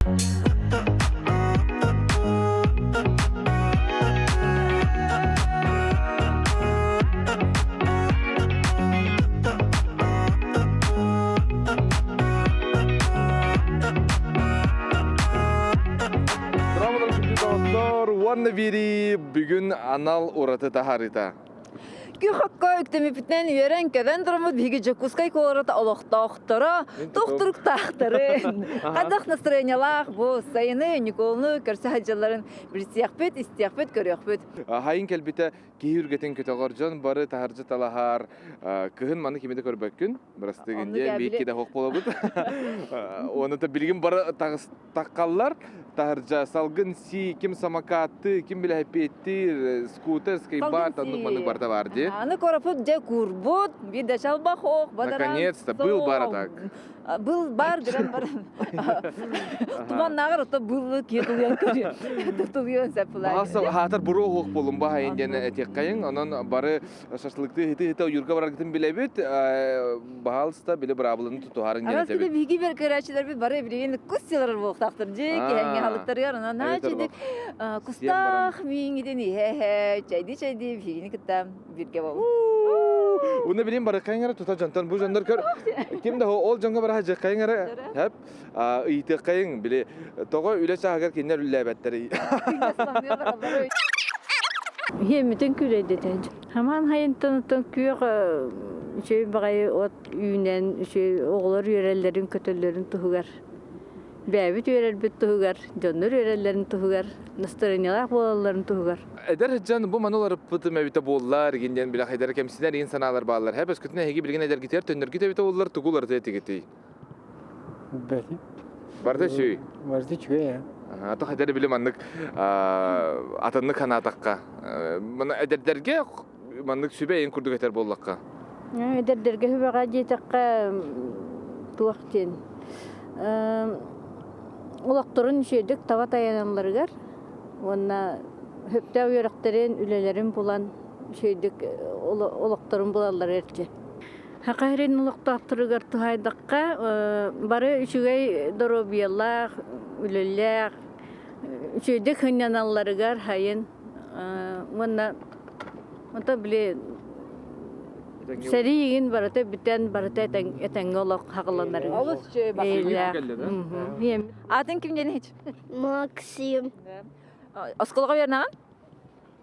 Wanna biri bugün anal uğratı taharita. Kühakka öktemi üyeren köven durumu bigi jekuskay kolorata oloqtaqtara doktoruk taqtары. Qadak настроениялах bu sayını Nikolunu körse hacıların bir istiyaqpet körüqpet. Hayın kelbite kihürgetin kötөгоржон бары таharjı talahar. Kıhın manı kimide körbökkün. Burası gende bir de hoq bolabıt. Onu da bilgin bara taqqallar. Taharja salgın si kim samakatı kim bile hepettir skuter skateboard anlık barda vardı. Аны корапыт же курбут, bir de şalba hoq, badaran. Наконец-то был барадаг. Был бар дирен бар. Tuman nağır ota bullu ketuluyan körüyor. Tutuluyan sepulay. Bahasa hatar buru hoq bolun ba hayından etekkayın. Onun barı şaşlıkты hiti yurga baraktin bilebit. Bahalsta bile brabılını tutuharın gene tabi. Arasında bilgi bir kıraçlar bir bara bir kustiyalar boğtaktır. Hangi halıkları yarına naçedik. Kustaq mingideni he çaydi bilgini kitam birge bol. Onu bileyim bara kayngara tutar jantan bu janдар kör. Kim de ol janga bara hacı kayngara hep ite kayın bile togo üle çagar kinler üllebetleri. Hemiten küredeten. Haman hayın tanıtan küyük şey bagay ot üyünen şey oğlar yörellerin kötülerin tuhugar. Bäbit yörelbit tuhugar, jonlar yörellerin tuhugar, nastaranyalar bolaların tuhugar. Eder haccan bu manolar pıtı mevite bollar ginden bile haydar kemsiler insanalar bağlar. Hep eskütüne hegi bilgin eder gitar tönür gitebite ollar tugular teti gitti. Belki. Barda şey. Vardı çünkü ya. Ata haydar bilim anlık atanlık kanatakka. Bana ederderge manlık sübe en kurduk eter bollakka. Derderge hübaga jetakka tuwaktin. Ulaqtorun şeydik tava tayananlargar. Ona höpte uyarıqtaren ülelerin bulan şeydik ulaqtorun bulallar erçe. Haqairin ulaqtaqtırıgar tuhaydaqqa bari üçügey dorobiyallah üleller şeydik hınyanallargar hayın. Ona bile Seriyin barata biten barata etengolok haqlanlar. Alus şey bak. Atın kim gene hiç? Максим. Oskolaga vernagan?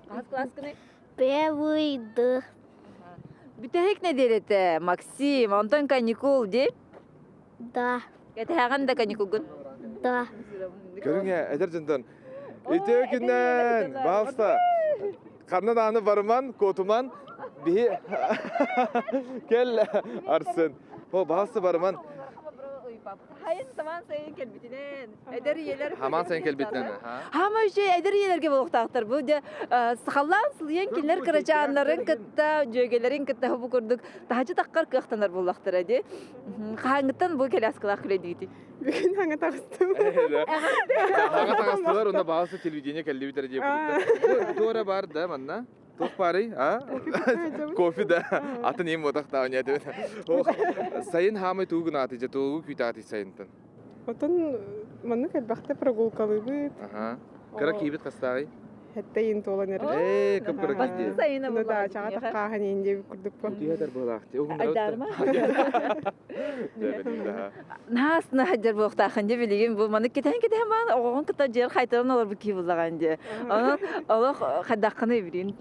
Az klaskını. Первый Bütehek ne derete? Maksim, ondan kanikul de. Да, Getehagan da kanikulgun. да. Görün ya eder jantan. İte günden bağısta. Karna dağını varman kotuman bir gel arsın. O bağısta varman. Hayın zaman sayın kelbitinen. Eder yeler. Haman sen kelbitten. Hama şey eder yelerge boluqtaqtır. Bu de sıxallan sılyan kinler kıraçanların kıtta, jögelerin kıtta bu kurduk. Tahacı taqqar kıqtanar bolaqtır edi. Qahangıttan bu kelaskılaq krediti. Bugün hangi taktım? Haga tağıstılar onda bağısta televizyona kelli bitir diye buldu. Doğru var da manna. Tok pari ha? Kofi da. Atın yem odak da oynadı. Sayın hamay tuğun atıcı tuğu kütati sayıntan. Otan manık elbette прогулкалыбыт. Aha. Kara kibit kastay. Hatta yint olan ere. Kapkara Bastı kibit. sayına Bunu bu. da çağa takka hani ince kurduk bu. Diğer bolaqtı. Aydarma. Daha. Nas hajar boqtaqınca bilgin bu manık kiten man oğun kıta jer qaytaran olur bu ki bulağınca. Onu Allah xadaqını birin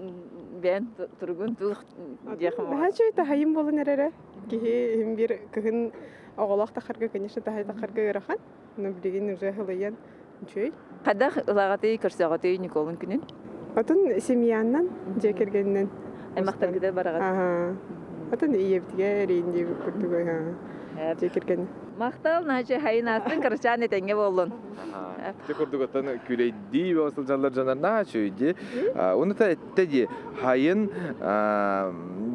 ben turgun tuğ diğim. Her şey tahayım bolun ere. Ki hem bir kıhın oğlak takarga конечно tahay takarga yarahan. Onu bilgin nurja halayan. Şey. Qadaq lağatı kırsağatı Nikolun günün. Otan semyandan jekergenden. Ay maqtar gider barağat. Aha. Otan iyi bitiye ince kurduk ha. Jekergen. Maqtal naçı hayın astın kırçan etenge bolun. Te kurduk atan küleydi ve asıl canlar janar na çöydi. Onu da ettedi. Hayın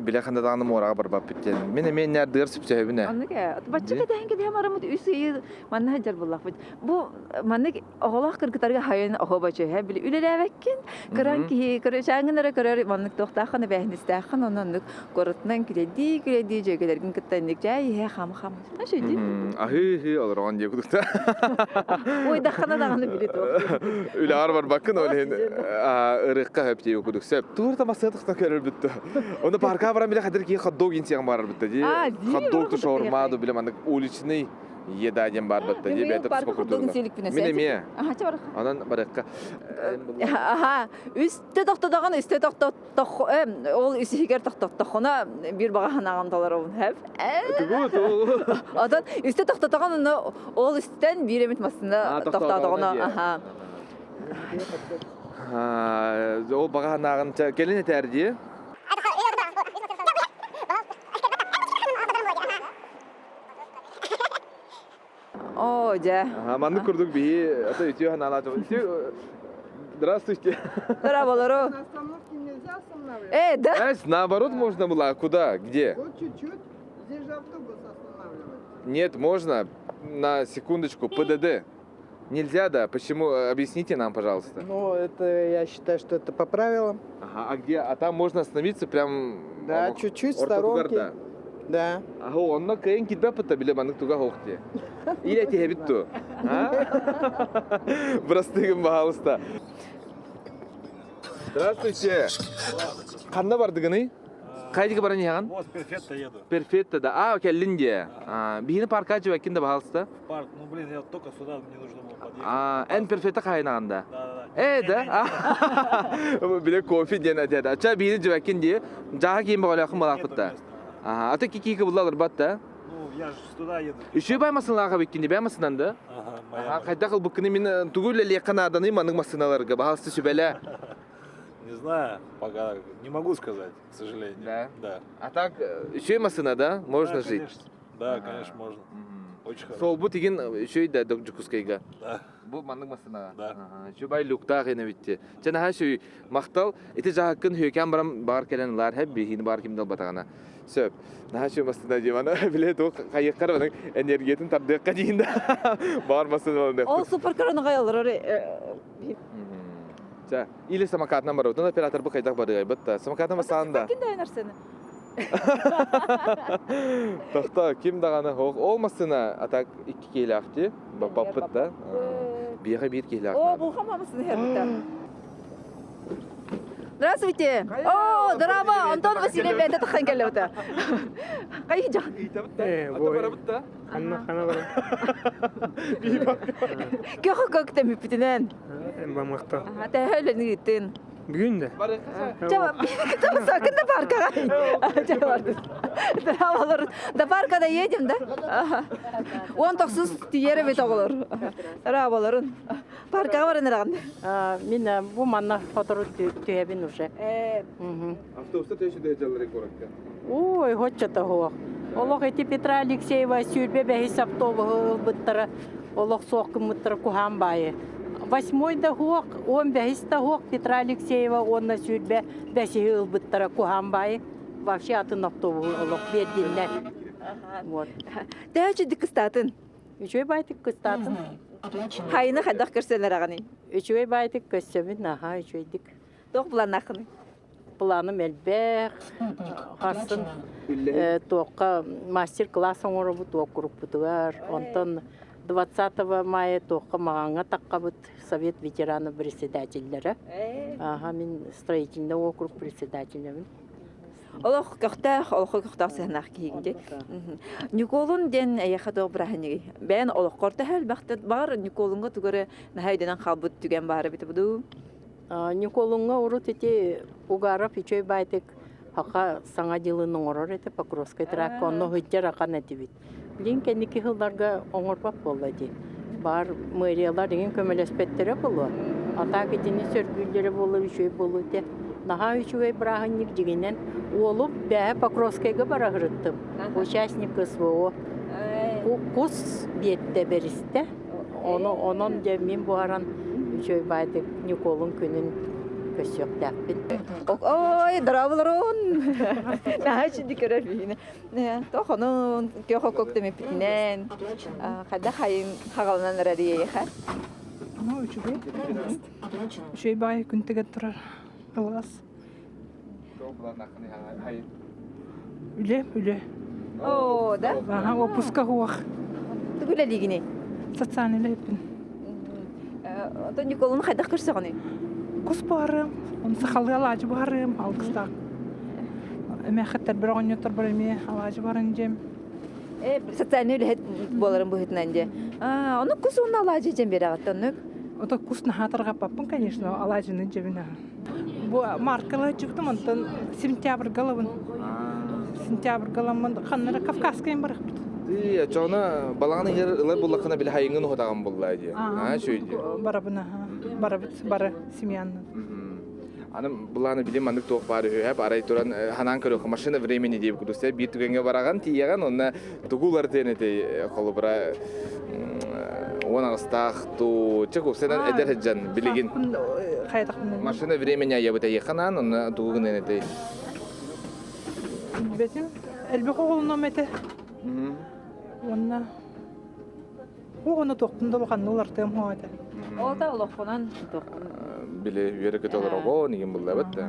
билеханда даганы морага барбап биттен. Мен нердер сүпсөбүнө. Анныга бачка дәһәнгә дә марамыт үсү манна хаҗар буллак бит. Бу маннык оголак кыргытарга хайын охо бачы һә бил үлеләвәккин кыран ки кырышаңнары кырар маннык тохтаханы бәһнистәхын оннан корытнан киледи җөгеләргә кыттанник җай һә хам. Ашыди. Ахы алырган дип күдүктә. Ой дахана даганы билет. Үләр бар бакын олен ырыкка хөп дип күдүксәп. Турта масатыкта көрөр битте. Оны парка барам биле хәдер ки хот-дог инсәң бар битте ди. Хот-дог шаурма ду биле мандык уличный еда дем бар битте ди. Бәтә спокойно. Менеме. Аха чабар. Анан баракка. Аха, үстә тоқтадаган үстә ол үсигер тоқтатхана бир баганаган талар ул һәп. Адан үстә тоқтатаган ол үстән бир эмит масында тоқтатаган. Аха. Ол баганаган келене тәрди. О, да. Ага, манды күрдүк би, ата үтү ханала. Здравствуйте. Здраволоро. На остановке нельзя останавливать? Да. Наоборот можно было. Куда? Где? Вот чуть-чуть. Здесь же автобус останавливать. Нет, можно. На секундочку. ПДД. Нельзя, да? Почему? Объясните нам, пожалуйста. Ну, это, я считаю, что это по правилам. Ага, а где? А там можно остановиться прям... Да, чуть-чуть в сторонке. Да. Ага, онна кайын китбе пытта биле банык туга хоқте. Иле те битту. Простыгым баалыста. Здравствуйте. Қанда бардыгыны? Қайдыгы баран яған? Вот, перфетто еду. Перфетто, да. Келлин де. Бихини парка жива кенде баалыста? Парк, ну блин, я только сюда, мне нужно было подъехать. Эн перфетто қайнағанда? Да. Да? Биле кофе ден атады. Ача бихини жива кенде, жаға кейін бағалақын балақ бітті. Ата кики булалар батта. Ну, я же туда еду. Еще баймасын лаға беккенде баймасынан да? Ага, моя. Қайда қыл бұққыны мен түгілі лекқан аданы маның масыналарға бағалысты сөбәлі. Не знаю, пока не могу сказать, к сожалению. Да? Да. А так, еще и масына, да? Можно Да, жить? конечно. Да, конечно, можно. Очень хорошо. Сол бұл теген еще и да жүкіскайға. Да. Бұл маның масына. Да. Еще бай люкта қайна бітті. Чана ха шөй мақтал, еті жағықын хүйкен барам бағар келен лар хәп бейхіні бағар кемдал батағана. Сөп. Наха шөй масына демана білет ол қайыққар оның энергиятын тардыққа дейінді бағар масына олында. Ол суперкараны қайалыр. Или самокатынан бар. Одан оператор бұл қайдақ барығай бұтта. Самокатынан масағанда. Кім дайынар сені? Тоқта, кем дағаны хоқ. Ол масына атак 2 келі ақты. Баппыт да. Бияға 1 келі ақты. О, бұл хамамысын хәрбіттен. Здравствуйте. О, здорово. Антон Васильев, это тахань келеута. Қай жан? Ата бара бұтта? Хана барам. Кеқі көкті мүпітінен. Бамақта. Тәхәлі нүйттін. Бүгін де. Жауап, кітапы сақында паркаға. Жауап. Здраволор. Да паркада едем, да? Он тоқсыз тиері бет оғылыр. Здраволорын. Паркаға барын әрағын. Мен бұл манна фотору түйебін уже. Автобуста тәші жалары көрікті. Ой, хотчата хоқ. Олық еті Петра Алексеева сүйірбе бәхіс автобуғы бұттары. Олық соққы мұттыры күхан байы. 8-да хоқ, 15-да хоқ Петра Алексеева онна сүйірбе бәсігі ұлбыттары күхан байы. Вообще атын автобуғы олық берденлер. Дәчі дікістатын. Үшөй байтық күстатын. Хайыны қайдақ көрсенер ағаны. Үшөй байтық көссөмін, аха, үшөйдік. Тоқ бұлан ақыны. Планым әлбәқ, қасын тоққа мастер-класс оңыры бұд оқырып бұдығар. Онтан 20 мая тоққа мағанға таққа бұд Совет ветераны председателері. Аха, мен строительный округ председателімін. Олық көқтақ, олықы көқтақ сәнақ кейінде. Николун ден әйеқі доғбырағыны. Бән олық қорты әл бәқтет бар, Николунға түгірі нәхайденен қалбыт түген бары біті бұду. Николунға ұрыт ете ұғарып үшөй байтық хақа саңа делының ұрыр еті Покровскай тракка, оны хүттер ақан әті бит. Білен кәнекі ғылдарға оңырбақ болды де. Бар мэриялар деген көмелеспеттері болу. Ата кетені сөргүлдері болу, үшөй болу де. Наға үшөй бірағынник дегенен олып бәе Покровскайға бара ғырыттым. Участник СВО. Құс бетті берісті. Онын де мен бұғаран үшөй байтық Николун күнін Köşüktəpin. Oy, dravulurun. Daha şimdi görəbiyinə. Toxunun, köxo kokdemi pitinen. Xada xayın xağalanan rədiyə xə. Ama üçü bay günte turar. Kılgas. Üle. O, da. Aha, o puska huak. Tugula ligini. Satsani lepin. Oto Nikolun xada qırsağını. Kus barım. Onu saxalı alacı barım. Alqıstak. Əmə xətlər bir oğun yotur barımı. Alacı barın jem. Satsani öyle bolarım bu hitnəncə. Onu kus onun alacı cəm beri ağıttanıq. O da kus nahatarga papın, конечно, alacının cebine. Bu markalı çıktım ondan sentябрь galavın. Sentябрь galavın kanlara Kafkaskayım barıq. Тий, чона баланы ер ылар буллакына биле хайыңын хотаган буллай ди. Шөйдү. Барабына, бары семьянын. Анын буланы билем андык тоқ бары хөп арай туран ханан көрөк машина времени деп күрүсө бир түгөнгө бараган тияган онна тугулар тенете колубра онагыстах ту чыгып сенен эдер жан билигин. Машина времени ябыта яканан онна тугун энете. Бетим элбе колуна мете. Онна Оғыны тоқтында болған олар тем хоғады. Ол да олыққынан Біле үйері көті олар оғы, неген бұл әбітті?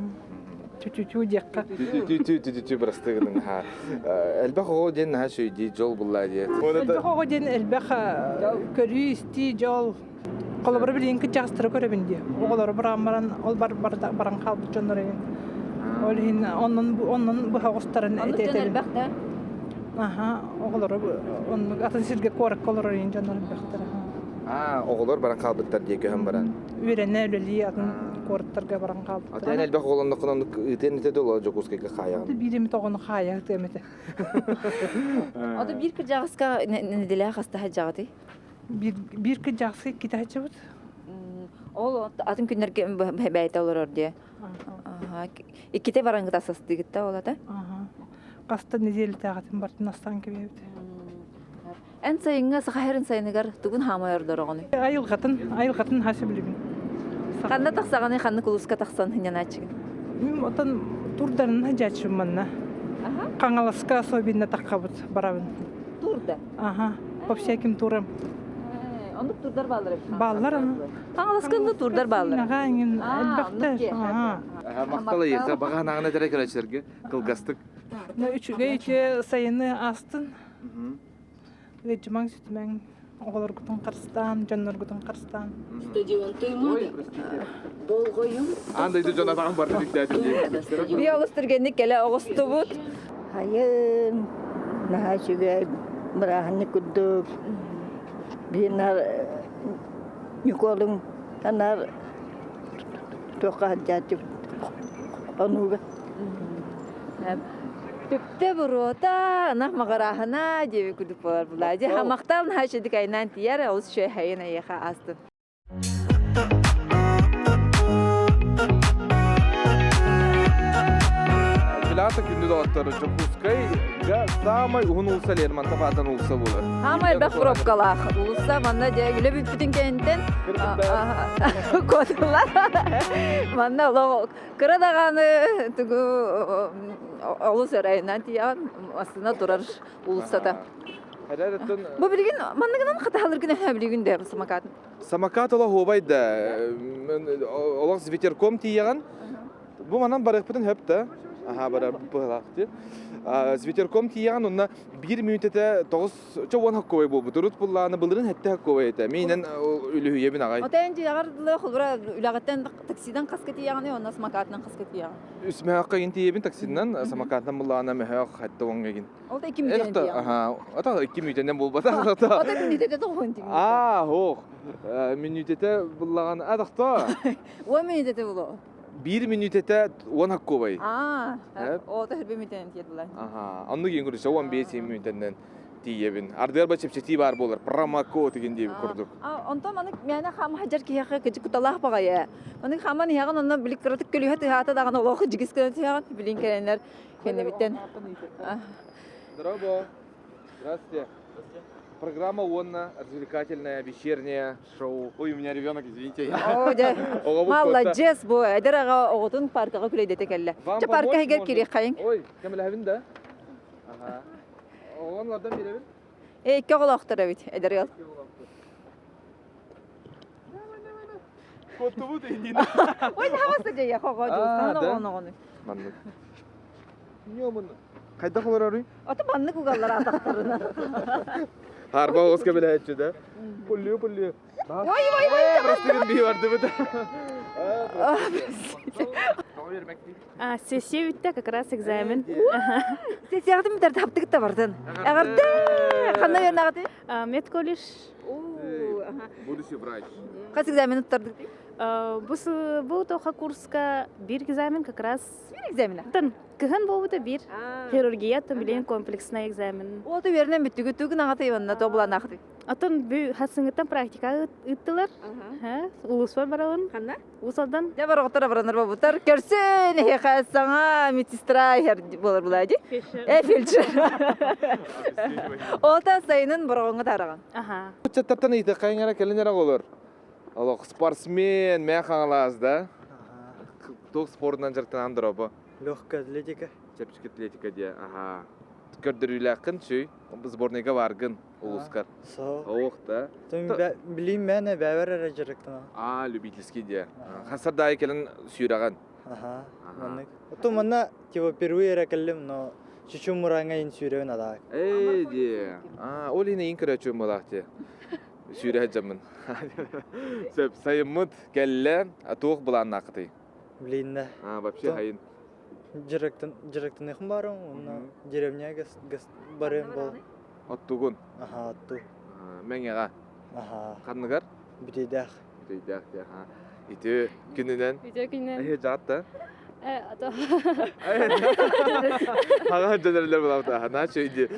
Ту-ту-ту декқа. Ту-ту-ту бірістігінің. Әлбәқ оғы ден сөйді жол бұл әде. Әлбәқ оғы ден әлбәқ көрі істі жол. Қолыбыры білейін күт жағыстыры көребінде. Оғылары баран ол баран қалды жонлары. Ол onun bu havuzların Оны жөн әлбәқ да? Aha, oğulları onun atın sirge korak kolları incanların bəxtləri. Oğullar baran qalbıtlar diye köhəm baran. Ürenə öleliyi atın koraklarga baran qalbıtlar. Atayın әлбәқ oğlandı qınandık ıtən-ıtə dolu Jokuskayga xayağın. Birimi toğunu xayaq demedi. O da bir kırcağızka ne dile hasta hacağıdı? Bir kız жақсы iki tane çabut. Ol atın günlerge bəyət olur orada. İkide varan gıdasız digit de ola da. Qasta nedeli tağatın bartın aslan kebeydi. En sayınga sahirin sayınıgar tugun hamayardır onu. Ayılgatın hası bilibin. Qanda taqsağını qandı kuluska taqsan hınyan açıgın. Мен otan turdarın hacachım manna. Qanalaska soybinna taqabıt barabın. Turda. Aha, popşakim turam. Onu turdar balları. Ballar ama. Qanalaskanda turdar balları. Nagayın elbette. Aha. Maqtalı yeqa бағанағына тәрі көрәчілерге қылғастық. Üçü sayını astın. Geçman sütmen. Oğlar gutun Kırstan, canlar gutun Kırstan. Andaydı jona tağın barı dikdәді. Bir olustırgenlik gele oğustu bud. Hayır, naha şüge bırakını kudduk. Binar yukolun anar toka hacacı onuga. Tüpte burota nah magarahana jevi kudup bolar bulaji. Hamaktal nah şedik aynan tiyar olus şöy hayına yaha astın. Bilata gündüz oğatları Jokuskayga samay uğun olsa lerman tafadan olsa bulur. Hamay bak propkalaq. Ulusa manna je güle bir bütün kenten kodlar. Manna olo kıradağanı tugu olus eraynan tiyar aslında durar ulusata. Bu bilgin manna gınan xatahalır güne bilgin de samakat. Samakat ola hobayda. Ola Sviterkom tiyagan. Bu manan barıqpıtın höptä. Aha bara pılaktı. Sviterkom tiyagan onna 1 minutete 9 çoğun hakkı bu. Durut bullağını bılırın hette hakkı ete. Minen ülühüye bin ağay. Otayan jigarlı xulbura ülağattan taksiden qaskati yağını onna samakatdan qaskati yağını. Üsme hakkı inti bin taksinden samakatdan bullağına mehaq hatta onga gin. Olda 2 minuten yağını. Aha, ata 2 minutenden bulbata. Oda minutete toğun timi. Hoq. Minutete bullağını adaqta. 10 minutete bulu. 1 minutete 10 hakkı bay. O da her bir minuten tiyediler. Aha, annu gen guruşa 15 minutenden tiyebin. Ardıgar başıpçı var bolar. Pramako tegen diye kurduk. Onto manik yani ham hajar ki yaqa gıcık kutalah bagaya. Manik haman yağın ondan bilik kırtık gülüyor hata dağın oğu jigis kırtık yağın bilin kelenler kendi bitten. Здорово. Здравствуйте. программа «Онна», развлекательная, вечерняя шоу. Ой, у меня ребенок, извините. О, да. Оға бұл Молодец, бу. Эдер ага оғытын паркаға күлейдете келі. Вам Че парка помочь хегер можно? керек қайын? Ой, кем ләбін да? Ага. Оғанлардан беребін? Ке қолақтыр әбет, эдер ел. Котты бұд ендейін. Ой, хавасы жайя, қоға А, жоғыстан да? оғаны. Манны. Не omын? Қайда қолар арый? Оты банны күгалар атақтарына. Harba oğuz kabul etçi de. Pulluyor. Ой, Burası bir bir vardı bu da. Tamam vermek değil. Сессия үтті, как раз экзамен. Сен сияқтым бітер таптық та бардың. Әғарды, қанда берін ағады? Медколледж. Будущий врач. Қас экзамен ұттырдық? Бұл тоқа курска бір экзамен как раз. Бір экзамена? Тын, кіхін бұл бұты бір. Хирургия томилен комплексный экзамен. Ол ты вернен бүттігі түгін ағаты еванна тобылан ағады. Атын бұл хасыңыттан практика үттілер. Улус бар барауын. Қанда? Усалдан. Я бар оқтар абыраныр ба бұтар. Көрсен, еқай саңа медсестра болар бұлайды. Фельдшер. Ол та сайынын бұрғыңы тараған. Çattatan iydi kayınlara kelinlere olur. Allah спортсмен мен қаңылаз да. Тоқ спортынан жыртын андыра bu. Легкая атлетика. Чепчик атлетика де. Ага. Көрдіріләқін чүй. Сборныйға баргын. Улускар. Со. Оқ да. Билейм мен бәбәр әрәжіріктін. Любительский де. Хасарда келін сүйраған. Ага. Маннык. Ото манна типа впервые әрәкелім, но чучу мұраңа ен сүйрәуін адақ. Эй де. Ол ені ең көрі өчуім болақ де. Сүйрә жамын. Сөп сайымыд кәлі тоқ бұлан нақыты. Билейм да. Вообще хайын. Жырықтын еқін барым, онна деревня гас барым бол. Оттуғын. Ага, атту. Мен еға. Ага. Қанығар? Бітейдәқ. Дейдәк де. Ите күнінен. Видео күннен. Әйе жатты. Ато. Ага жөнерлер бұлақта. Ана шөйді.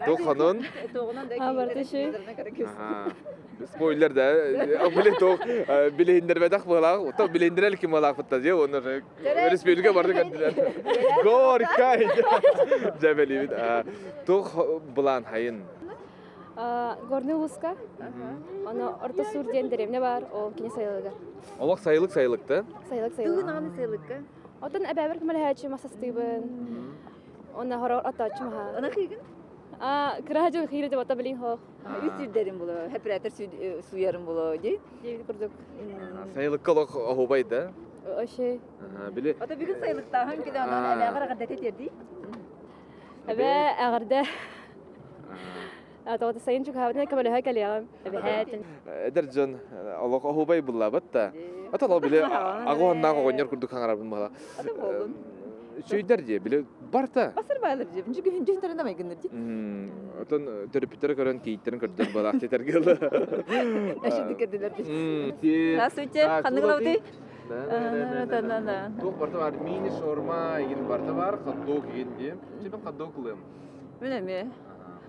Тоқанын. Барды шөй. Спойлер да. Біле тоқ. Білейіндер бәдақ бұлақ. Тоқ білейіндер әлі кім бұлақ бұтта же. Оны республика барды көнділер. Горкай. Жәбәлі бід. Тоқ бұлан хайын. Горный Луска. Оны орта сур ден деревне бар, ол кене сайылыға. Олақ сайылық-сайылықты. Түгін ағаны сыйлыққа. Одан әбәбір кімәлі әчі масастығын. Оны хорор атачы маға. Она қиғын? Кыражы хирі деп ата білейін хоқ. Үстілдерін бұлы, әпіратыр суярын бұлы, дей? Дейбіді күрдік. Сайылыққа олақ оғубайды. Оше. Біле. Ата бүгін сыйлықта хан кеді анан әлі ағыр ағырда тетерді? Әбә әғірді. Ата сайын жүк хавадына кімәлі хай кәлеғым. Әбә хәтін. Эдерджан олақ оғубай бұлла бітті. Ата олақ біле ағуанна ағуанер күрдік қаңарабын мала. Ата болдun. Шөйдер де біле барта. Басыр байлар же, бүнжі күн жүн тарында майгыныр де. Отан төріпітер көрін кейттерін көрдір балақ тетер келі. Әшінді керділер де. Здравствуйте, қандығыла бұты? Тоқ барта бар, мини шорма еген барта бар, хот-дог еген де. Чепен хот-дог қылым. Міне ме?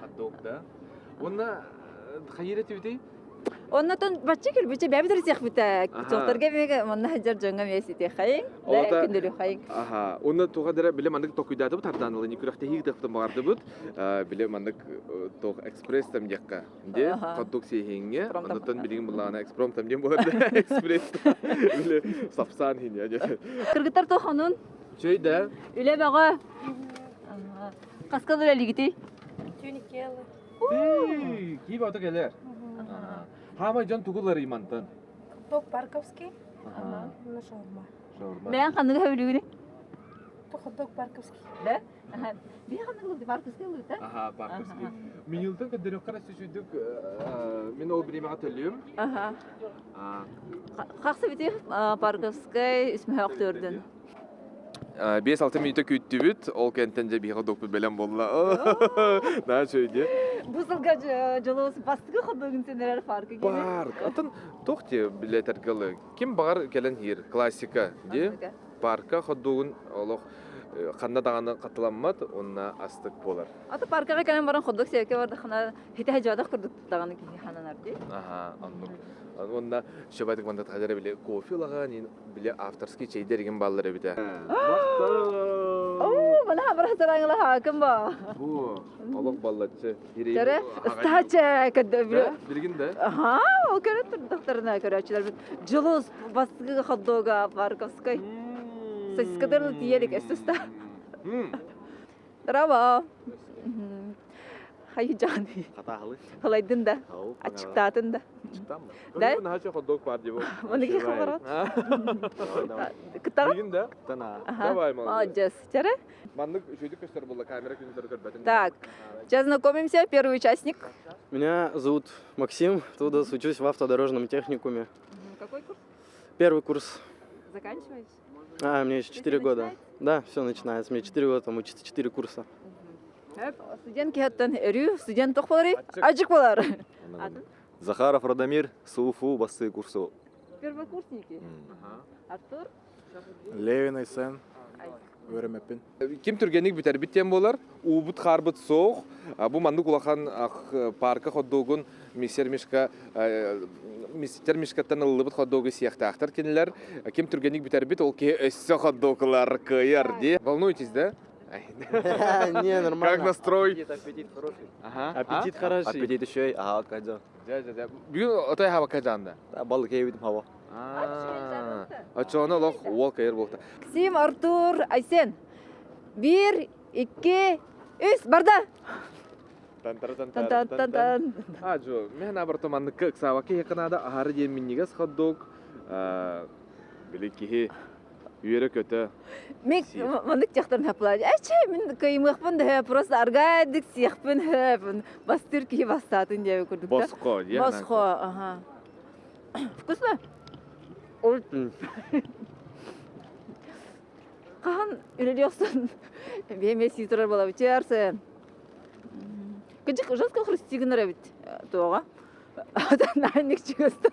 Хот-дог да. Оны қайыр еті бітей? Оннатон бачча келбече бәбидер сех битәк. Чоқтарга мега монна хаҗар җанга месите хәйин. Лә көндәле хәйин. Оны туга дәре биле мандык токуйдады бу тарданлы ни күрәхтә хиг дәфтә барды бу. Биле мандык ток экспресс там якка. Де хот-дог сехиңе. Оннан билеген булана экспром там дем булады. Экспресс. Биле сапсан хин я. Кыргыттар тоханын. Чөйдә. Үле бага. Каскалыр әлигити. Тюникелы. Ки бата келер. Хама жан тугулар имантан. Ток Парковский. Ага. На шаурма. Шаурма. Мен кандыга хәүлүгүне. Ток Парковский. Да? Би кандыга паркыскы лыта. Ага, парковский. Минилтан кадер карасы шүдүк. Мен ол биремә төлөм. Ага. Каксы бите парковскай исме актөрдөн. 5-6 минута күттүбүт, ол кенттен же биха доппу белем болла. На шөйде. Бу сылга жолос бастыгы ходогун сенер паркы. Парк. Атын тохте билетер кылы. Ким багар келен хир? Классика, де? Парка ходогун олох қанда дағаны қатыламмат, онна астык болар. Аты паркага келен баран ходдог себеке барды хана хите хажадак кырдык даганы ки хананар ди. Ага, андык. Онна шабайтык мандат хажары биле кофе лаган, биле авторский чейдер деген баллары бите. О, Оны хамыра сараңла хакым ба. Бу олох баллачы. Жара стача кәдә. Билгин да. Ага, ол көрәт докторына көрәчләр бит. Җылыс баскыга ходдога Парковской. Сыскыдыр диелек эстеста. Браво. Хайжаны. Хатахлы. Халайдын да. Ачыктатын да. Çıktan mı? Да? Наха чо ходдог бар деп. Моныки хабарат. Давай, давай. Кытар. Билгин да. Тана. Давай, молодец. Молодец. Жара? Мандык шөйдүк көстөр булла камера күндөр көрбөтүн. Так. Сейчас знакомимся. Первый участник. Меня зовут Максим, туда учусь в автодорожном техникуме. Какой курс? Первый курс. Заканчиваешь? Мне еще 4 года. Да, все начинается. Мне 4 года, там учится 4 курса. Студент кihаттан өрү, студент тохпалары, ажык болар. Захаров Радомир, СУФУ, басты курсы. Первокурсники. Артур? Левин Айсен, Өрөмеппин. Ким түргенник битер биттен болар. Убут харбыт соох. Бу мандык улахан парка ходдогун мистер Мишкаттан ылыбыт ходдогу сияқтақтар кенелер. Ким түргенник битер бит ол ке өссө ходдоглар кыйар ди. Волнуетесь, да? Не, нормально. Как настрой? Аппетит хороший. Ага. Аппетит хороший. Аппетит еще, ага, кайда. Бүгүн отой хаба кажанда. Балык ебидим хава. Ачоны лох уол кайыр болта. Максим, Артур, Айсен. 1, 2, 3, барда. Тан-тан-тан-тан. Жо, мен абарто мандык ксаваки якынада ахары деминнигес ходдог. Билеки үйрө көтө. Мек мандык жактарын хаплар. Ача мен кыймыкпын да просто аргадык сиякпын. Бастыр ки бастатын деп көрдүк да. Боско, я. Боско, ага. Вкусно? Кахан үрелиyorsun. Беме ситр бола бичерсен. Кыжык жаска христигнер бит. Тога. Наник чигестен.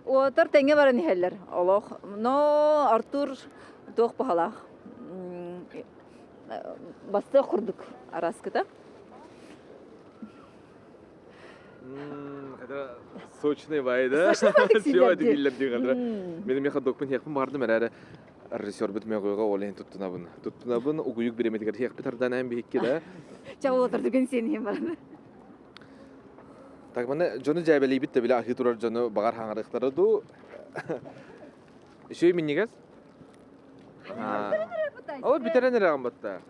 Отар теңе баран хәлләр. Аллах. Но Артур тох пахалах. Басты курдук араскыда. Сочный бай, да? Все это биллер дигәндер. Менин мен ходдогпын хекпин барды мәре. Режиссер бит мен койга олен туттунабын. Туттунабын угуюк биремедигер хекпи тардан бихикке да. Чабыл отыр деген сен хем бар. Так мене жоны жайбели бит биле ахи турар жоны багар хаңарыктары ду. Шөй миннигез? Ол битеренер агамбатта.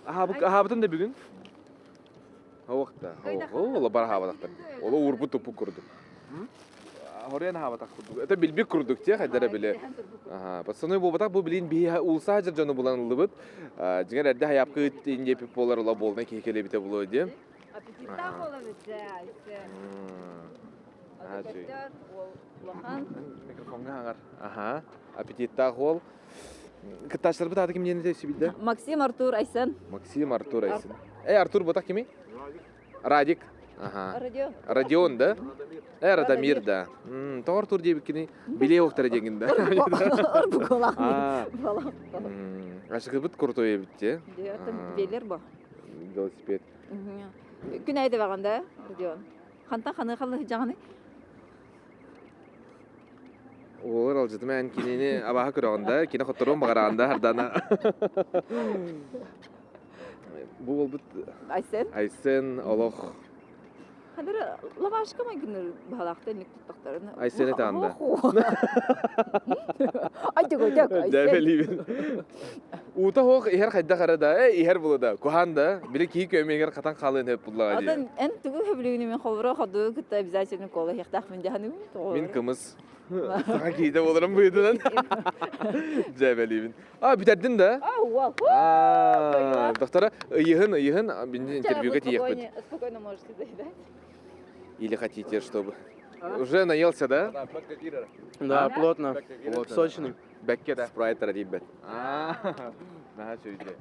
Аһабытын да бүгүн. Хавакта. Ола бар хаватактар. Ола урбу тупу курду. Хорен хаватак курду. Это билбик курдук те хайдара биле. Пацаны бу батак бу билин би улса жер жоны булан лыбыт. Жигер эрде хаяпкы инде пип болар ола болна кекеле бите боло ди. Аппетитта бола бит. Микрофонга хаңар. Аха. Аппетитта хол. Кыташлар бит аты ким дене тесе билде? Максим, Артур, Айсен. Максим, Артур, Айсен. Артур батак кими? Радик. Ага. Радио. Радион, да? Радомир, да. То Артур дебикини биле октара дегенде. Орбу колак. Ашыгы бит крутой бит те. Диятын белер бо. Велосипед. Күн айда баганда радио. Ханта ханы жаганы. Олар алжыды мен кинени абаха көрөгөндө, кине хотторун багаранда хардана. Бу болбут Айсен. Айсен олох. Хадыр лавашка мыгыныр балакта ник туттактарын. Айсен этанда. Айтыгы жак Айсен. Дәбелибин. Ута хок ихер хайда карада, ихер булуда. Куханда бире ки көмегер катан калын хеп буллага ди. Адан эн түгү хөблүгүнү мен холбура ходу кытта обязательно кола яктак мен жаханы. Мин кымыз. Сага кийде болорум буйдудан. Дәбелибин. Битердин да? Доктора, йыгын бин интервьюга тиекпит. Спокойно можете доедать. Или хотите, чтобы... Уже наелся, да? Да, плотно. Сочный. Бәкке да. Спрайтер ребят. Наха сөйде.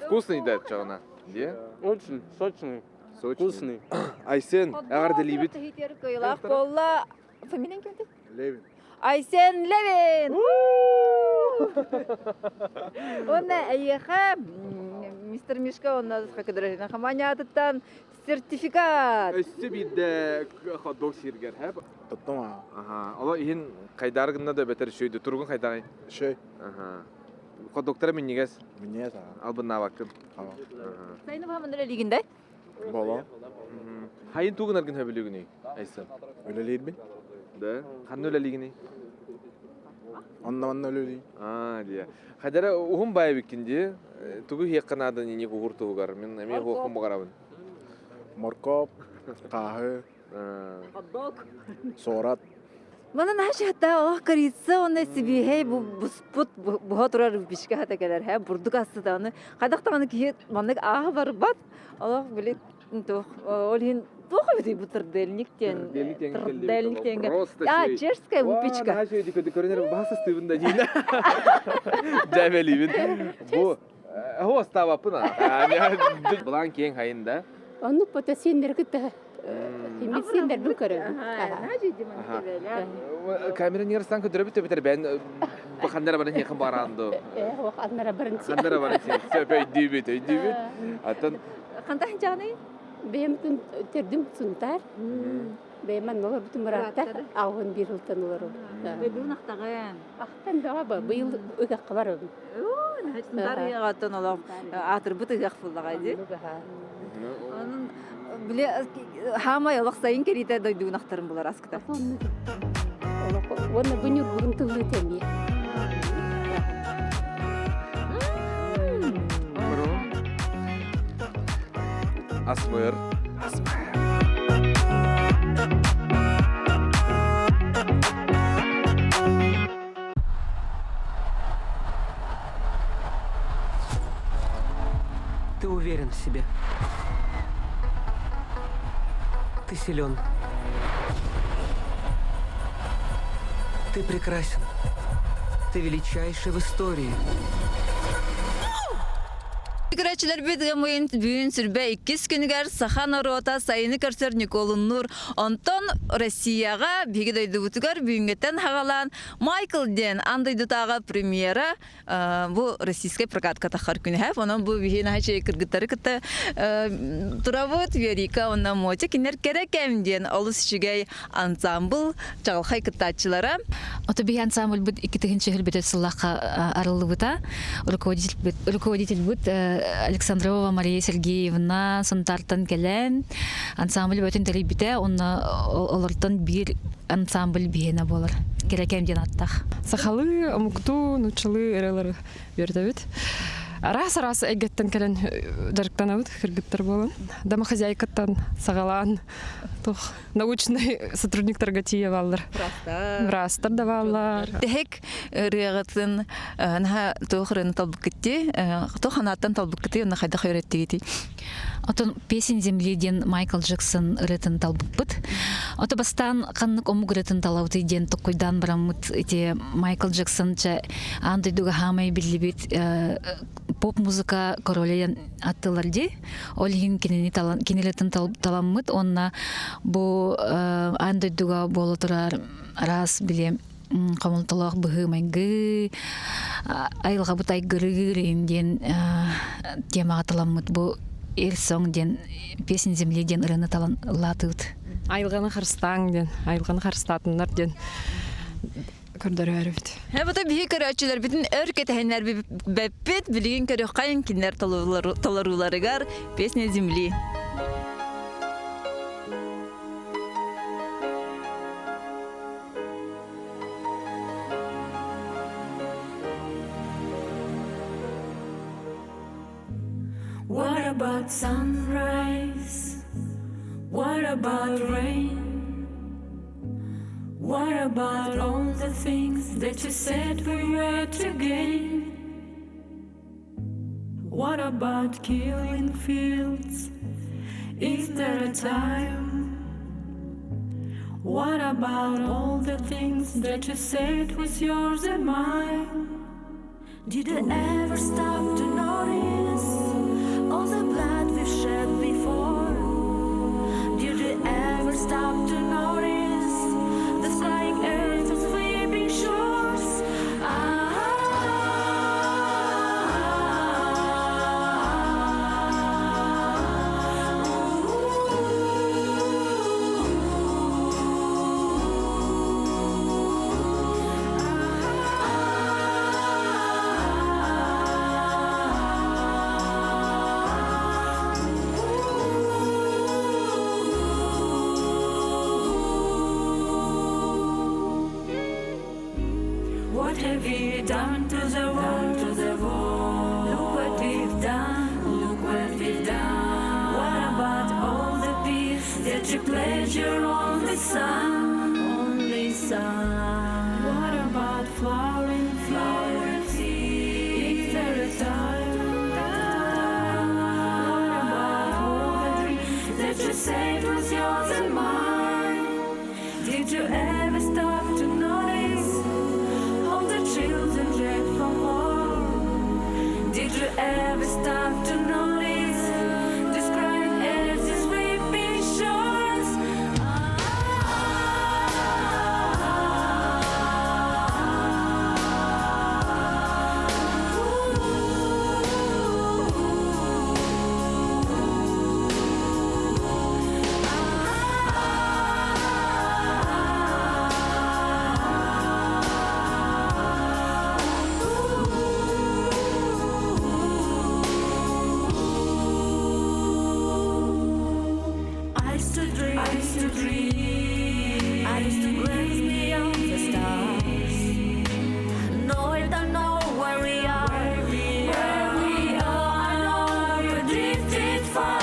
Вкусный да, чағына. Де? Очень сочный. Вкусный. Айсен, ағарды лебит. Койлах болла. Фамилияң кім? Левин. Айсен Левин. Оны әйеха мишка онна хакедрена хаманиатыттан сертификат. Өссө бидде ходдог сиргер хаб. Тоттома. Аха. Ала иһин кайдаргынна да бетер шөйдү тургун кайдагай. Шөй. Аха. Ходдоктор миннигес Мине са. албынна бакын. Сайны бамандыра лигинде. Боло. Хайын тугун аргын хөбүлүгүнү. Айсан. Өлелейд би. Да. Ханны өлелигини. Онна өлелей. Дия. Хадара ухум бай бикинди. Тугу хекканадан ини гугур тугар. Мен эми хокум багарабын. Моркоп, кахы, Ходдог. сорат. Мана нашата ох карица онна сибихей бу буспут бухотурар бишке хата келер ха бурдук астыданы. Кадактаганы ки маннык ага бар бат. Аллах билет то олин тохо бити бутер дельниктен. Дельниктен. Чешская выпечка. Ха шөйдү көдү көрөнөр баса стыбында жийна. Жабелибин. Бу Хо става пына. Булан кең хайында. Onu potasyenler gitti. Himmetsenler bu körü. Камера нерстан көдөрөбүт бетер ben хандара баран якын баранды. O anlara barınçı. Хандара баран сөпөй дибит. Атын Кандай жаны? Benim tüm terdim suntar. Benim anneler bütün meratta. Ağın bir hultan olur. Bedun актаган. Ahtan da bu yıl ögek kabarım. Дарыягатын алам атыр бут гахфуллага ди. Анын биле хама ялак сайын керите дойдуун актарын булар аскыта. Onu bunu bugün tüllü temiye. Асмыр. Ты уверен в себе. Ты силен. Ты прекрасен. Ты величайший в истории. Görəçilər bir gəməyin büyün sürbə 2 günügər Saxan Rota sayını körsər Nikolun Nur Anton Россияга биги дойду бутугар büyüngeten хағалан Майкл Ден андойду тага премьера бу российский прокатка тахар күнү һәп онан бу бигена хачы кыргыттары кытта туравыт Верика онан моте кинер керекем ден олус чигей ансамбл чалхай кыттачылара ото би ансамбл бут 2-нче жыл бит сыллакка арылы бута руководитель бут Александрова Мария Сергеевна сонтартан келен ансамбль бөтен телебите олардан бир ансамбль бигене болар керекем ден аттах сахалы амукту нучалы эрелер бердебит раз эгеттен келен жарыктанабыт кыргыттар болон домохозяйкаттан сагалан тох научный сотрудниктарга тие балдар врастар давалар Дек регатын на тохрын талбыкты тоханаттан талбыкты на хайда хайреттиги. Отон песен земли ден Майкл Джексон рытын талбыкпыт. Ото бастан каннык омугрытын талауты ден токойдан барамыт эти Майкл Джексон ча андай дуга хамай билибит поп музыка королен аттыларди. Олин кинелетин таламмыт онна бу андай дуга болотурар раз билем камылталак быгы майгы айылга бутай гырыгырын ден темага таламмыт бу Элсон ден песен земли ден рыны талан латыт. Айылганы харстаң ден, айылганы харстатыннар ден көрдөр өрүбүт. Хәбәтә биһи көрәчеләр битен өркәтәһеннәр бәппет билген көрәкән киннәр таларуларыгар песня земли. What about sunrise? What about rain? What about all the things that you said we were to gain? What about killing fields? Is there a time? What about all the things that you said was yours and mine? Did you ever stop to notice all the blood we've shed before? Did you ever stop to notice the flying earth and sweeping shores? have we done to the world? Look what we've done. Look what we've done. What about all the peace that you pleasure on the sun? Only sun. What about flowering seas? Is there a time? What about all the dreams that you said was yours and mine? Did you ever stop to notice all the children dread from war? Did you ever stop to notice describe as the sweeping shores? I used to dream, I used to glaze beyond the stars. No, I don't know where we are, I know we drifted far.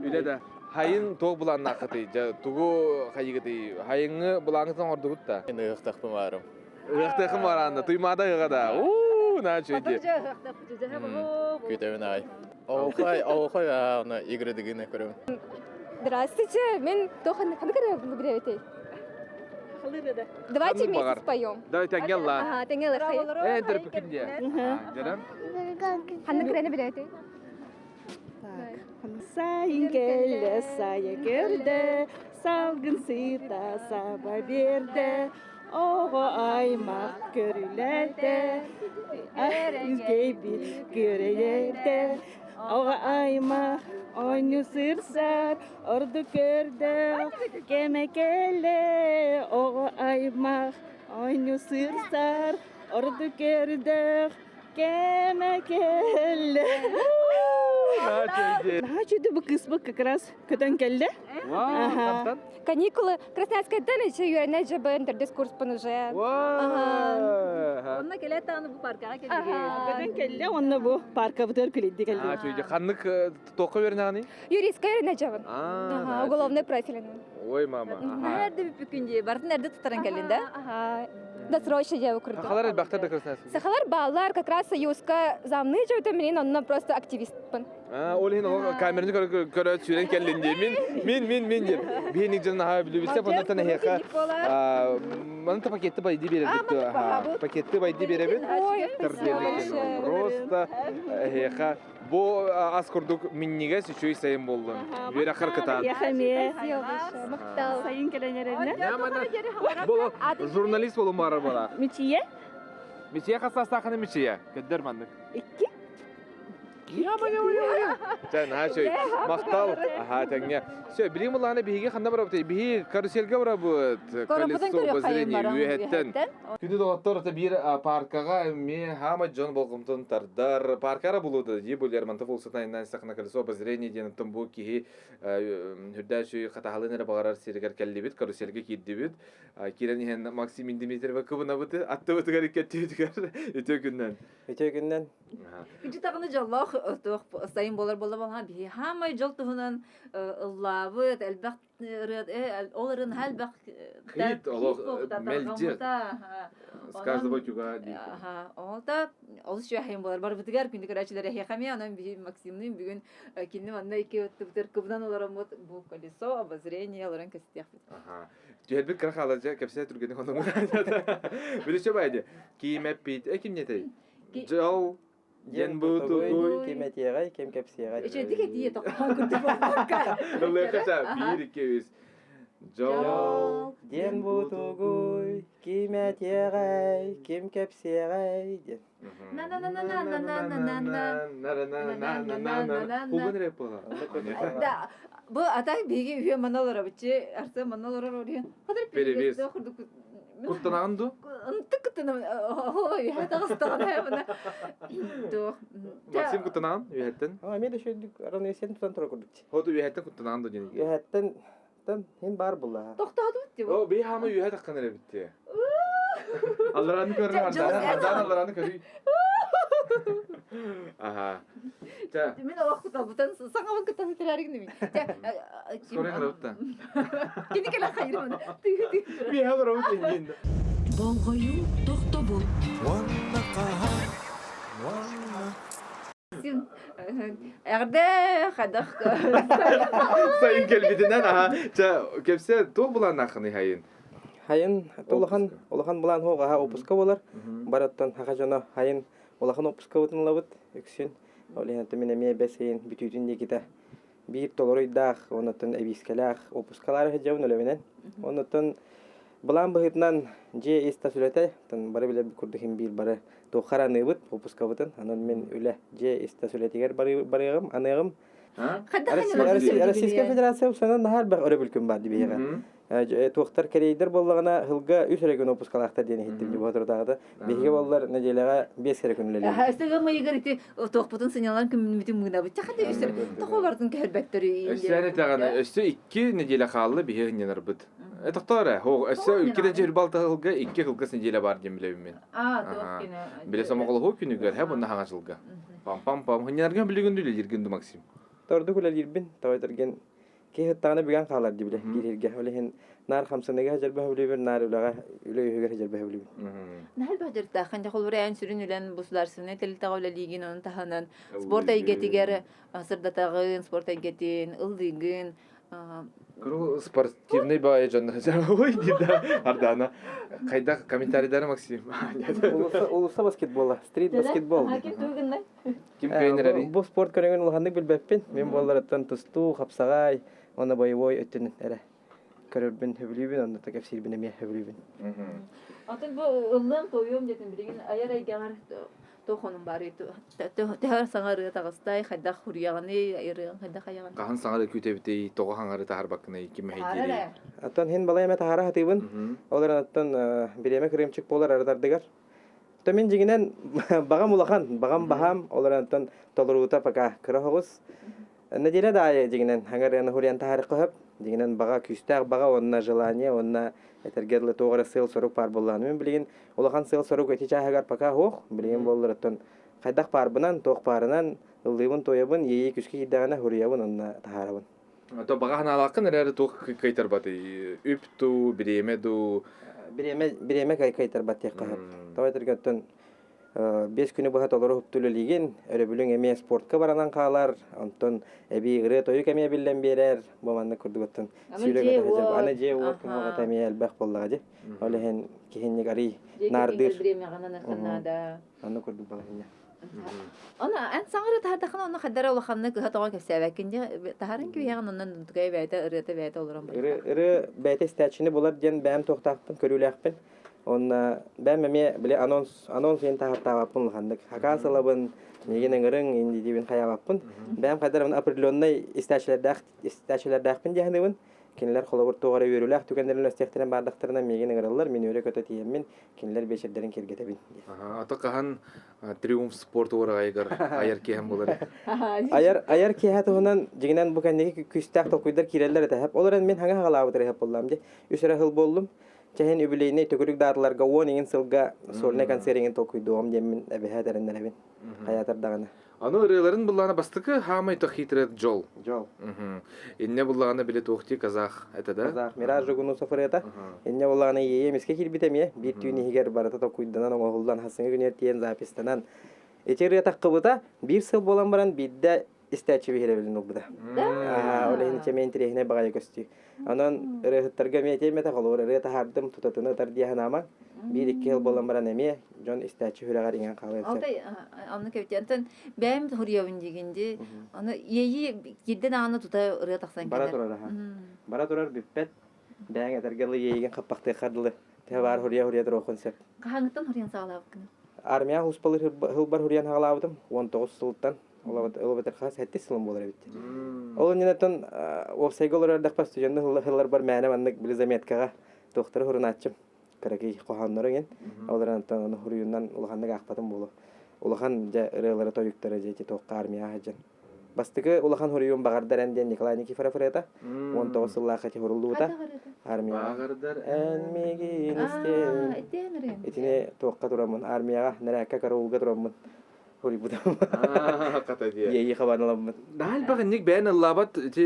Üle de hayın toğ bulan nakıtı, tuğu hayıgıtı, hayını bulağınızdan ordugut da. Енді ықтақпым арым. Iğtıqım var anda, tuymada ığada. На чөйде. Күйтәуін ай. Ауқай, оны игры дегіне көрім. Здравствуйте, мен Тохан Ханкара Гревитей. Давайте вместе споем. Давайте ангелла. Ага, тенгелер хай. Терпикинде. Жарам. Ханкара Гревитей. Sayın gelle saya gerde, salgın sita sabah berde, oğu aymak görülerde, yüzgey bir göreyerde, oğu aymak oyunu sırsar, ordu gördü, keme gelle, oğu aymak oyunu sırsar, ordu gördü, keme gelle. Чудо бы кыспы как раз көтөн келди. Каникулы Красноярскайдан еще юрәнә җәбе интердискурс пыныжы. Онна келәтә аны бу паркага келдиге. Көтөн келди, онна бу парка бутыр келди келди. Чөйде ханнык тоқы бернәгәни? Юристка юрәнә җәбе. Уголовный профилен. Ой мама. Нәрдә бу күнҗе? Барын нәрдә тутыран келдиндә? Досрочно җәбе күрде. Сахалар әлбәттә дә Красноярск. Сахалар балалар как раз союзка замны җәбе менен онна просто активистпын. Ол хин камераны көрөт сүрен келдин де. Мен дер. Беник жана ха билбесе фондатан хека. Мана пакетти байди беребит. Пакетти байди беребит. Просто хека бу аскурдук минниге сүчөй сайын болду. Бер ахыр кытан. Мактал сайын келенерне. Бу журналист болу мара бара. Мичие? Мичие хасастаханы мичие. Кеддер мандык. 2. Sen ha şey maktal ha tenge. Şey bilim olana bihiге ханда бара бит. Бихи каруселге бара бит. Колесо базрене үһеттен. Күнү доктор та бир паркага ме хама жон болгомтон тардар паркара булуды. Ебулер мантап болсатайнан сакна колесо базрене ден томбу ки хүддәшү хатаһалыныр багарар сиргер келди бит. Каруселге кидди бит. Кирен хен Максим Дмитриева кыбына бит. Атты бит гарекет түйдүгөр. Өтө күндөн. Күнче тагыны жаллах сайын болар бала би хамай жол туһунан ыллабыт элбак оларын хәлбак Хит олох мелҗи. С каждого тюга. Ага, олта ол şu хайын болар бар битгәр күндә көрәчләре хәкәми анан би Максимның бүген кинне анда ике төптер кыбдан оларым бу колесо обозрение оларын кестек. Ага. Түйәлбек крахалаҗа кепсә түргәне хонымы. Билеше байды. Киемәп бит. Кимнете? Жол Yen bu tuğuy Kimet yeğay, kim kepsi yeğay. Dik diye toqan күтүп bakka. Allah kaça 1 2 3 Jol Yen bu tuğuy kimet yeğay, kim kepsi yeğay. Na na na na na na na na na. Bugün rap ola. Da bu atay bigi üye manalara biçi arsa manalara oraya. Перевес. Куттананду? Антыкытына. Ой, хата гыстаган хәбәне. До. Максим куттанан үһәттен. Мен де шөйдүк араны сен тутан тура күрдүк. Ходу үһәттен куттананду дени. Үһәттен хин бар була. Токтады бит. О, бе хамы үһәт аккан эре битти. Аллараны көрүн анда. Аллараны көрү. Ага. Та. Мен вакытта бутан саңа кыттан тирәргә ними. Скорый граутта. Кини келе хайрман. Би хәзер ут индин. Болгою тохтобул. Әгәрдә хадах. Сайын келбидинен ага. Та кепсе тог булан ахны хайын. Хайын толахан булан хога опуска болар. Бараттан хакажана хайын олахан опуска бутын лабыт. Үксен. Олен темене ме бесен бүтүтүн дегите. Bir doloruydak, ondan eviskелах, опускалар хәҗәүн үлеменен. Ondan Балан быһытнан же истасүләтә, тан бары белән күрдем бир бары тохараны бит, опуска бутын. Анан мен үлә же истасүләтегәр барыгым, аныгым. Российская Федерация усанан нахар бер өрөбүл күн бар дибега. Тохтар керейдер боллагына хылга 3 регион опускалакта дени хиттим дип отурдагы. Беге боллар неделага 5 регион леле. Хәстәгә мыйгырыты тохпутын сыналан күн митим мына бит. Хәдә үсер. Тоховардын кәлбәттәре. Эшләне тагына өсте 2 неделя халлы беге генер бит. Тоқтора, хо, өсте 2 жер балта хылга 2 хылга неделя бар дим билем мен. Тохкина. Биле самогыл хо күнүгөр, һәм онда хаңа жылга. Пам. Хынярга билеген дүле жиргенди Максим. Торду күләр ирбин, тавайтырген кехтаны бигән халар дибле. Бирергә үлеген нар 50-га җәр бәһүле нар улага үлегә җәр бәһүле. Нәһәл бәдер та хәнҗә хулбыраян сүрен үлән бусларсыны тел тагылы лиген аны таһанан спорт әйгәтигәр асырда тагын спорт әйгәтин ылдыгын Кыру спортивный баяжан. Ой, дида. Ардана. Кайда комментарийдары Максим? Улуса баскетбол, стрит баскетбол. Ким тренери? Бу спорт көргөн улганды билбеппин. Мен баллардан тусту, хапсагай, аны боевой өттүн эре. Көрөбүн хөбүлүбүн, аны такап сирбин эме хөбүлүбүн. Атын бу ылдан тоюм дедим билген аяр айгар тохонун бар итү. Тәһәр саңары тагыстай хәдә хурьяганы, айрыгын хәдә хаяган. Кахан саңары күтебите, тога хаңары тахар бакны ким хайдири. Аттан хин балай мета хара хатыбын. Олар аттан биреме кремчик болар ардардыгар. Төмен жигинен багам улахан, багам бахам, олар аттан толурута пака кырахыгыз. Неделе да жигинен хаңары хурьян тахар кыһып, жигинен бага күстәк бага онна желание, онна этергерле тогра сел сорок пар боллан. Мен билген улахан сел сорок этича хагар пака хох, билген боллар аттан кайдак пар бынан, ток парынан, ылдыбын тоябын, ейи күскә кидәгәнә хурьябын онна тахарабын. То бага ханалакын эре ток кайтар баты. Үптү, биреме ду. Биреме кайтар баты кыһып. Тавайтыргаттан 5 күнү баһат олары хуптулу лиген, өрөбүлүң эме спортка баранан каалар, онтон эби ыры тойу кеме билен берер, бу манны курдугуттан. Сүйлөгө да аны же вот кымга тами элбек боллага же. Олехен кихинник ари нардыр. Аны курдук балайна. Она ан саңгыры таһадахана оны хаддара улаханны кыһатага кепсәбәкинде тахарын күйәгән оннан тугай бәйтә ырыта бәйтә олоран бар. Ыры бәйтә стәчине булар ден бәм тохтакпын, көрүләкпин. Онна бәмеме биле анонс ен тахартабаппын хандык. Хакасалабын мегенең ырың инди дибин хаябаппын. Бәм кадәрен определенный истәчләрдәкпин дигәнебен. Кинләр холовыр тугары йөрүләк түгәндәрен өстәктәрен бардыктарына мегенең ырыллар, мин өрә көтә тиеммен. Кинләр бешердәрен кергәтәбин. Ата кахан Триумф спорт урага айгар аяр киһәм булар. Аяр киһәт онан дигәннән бу кәндәге күстәк токуйдар кирәләр дә һәп. Олар мен хаңа халабы дә һәп булдым ди. Үсәрә хил булдым. Чәһен үбилейне төкүрүк дарларга 10 сылга сорны концертен токуйдым диммен әбәһә дәрендән. Хаятыр дагына. Аны ырыларын буллана бастыкы хамай тохитрет жол. Жол. Инне буллаганы биле тохти казах это да? Казах мираж жугуну сафарета. Инне буллаганы емеске кирбитеме. Бир түйне хигер барата токуйданан оңголдан хасыңы гөнер тиен запистанан. Эчерия таккыбыта 1 сыл болан баран бидде истәчи биребелен булды. Олен чемен тирехне багай көстү. Анан рехтарга метемете холор рета хардым тутатына тардияханама. 1-2 жыл болан баран эме жон истәчи хүрәгәр иңен калып. Алтай аны кептен бәм хурьявын дигенде аны ейи кидден аны тута ыры таксан Бара турар. Бара турар биппет. Бәңе тергеле ейген каппакты кадылы. Тәвар хурья туру концепт. Кахаңтан хурьян сагалап кына. Армия хуспалыр хылбар хурьян хагалабым 19 сылтан. Олабатыр хас 7 сылым болар бит. Ол ненетен офсайголар дакпас түгенде хыллар бар мәне мандык билизаметкага доктор хурунатчым. Караки коханнарын олардан таны хурьюннан улаханны акпатым болу. Улахан жа ырылары тоюктары же токка армия хаҗан. Бастыгы улахан хурьюн багардар әнден Николай Никифоров рета 19 сыллакка хурулдута армия. Багардар әнмеген истен. Итине токка турамын армияга нәрәккә караулга турамын. Хурий будам. Катадия. Ей хабаналам. Дал багынник бән лабат ти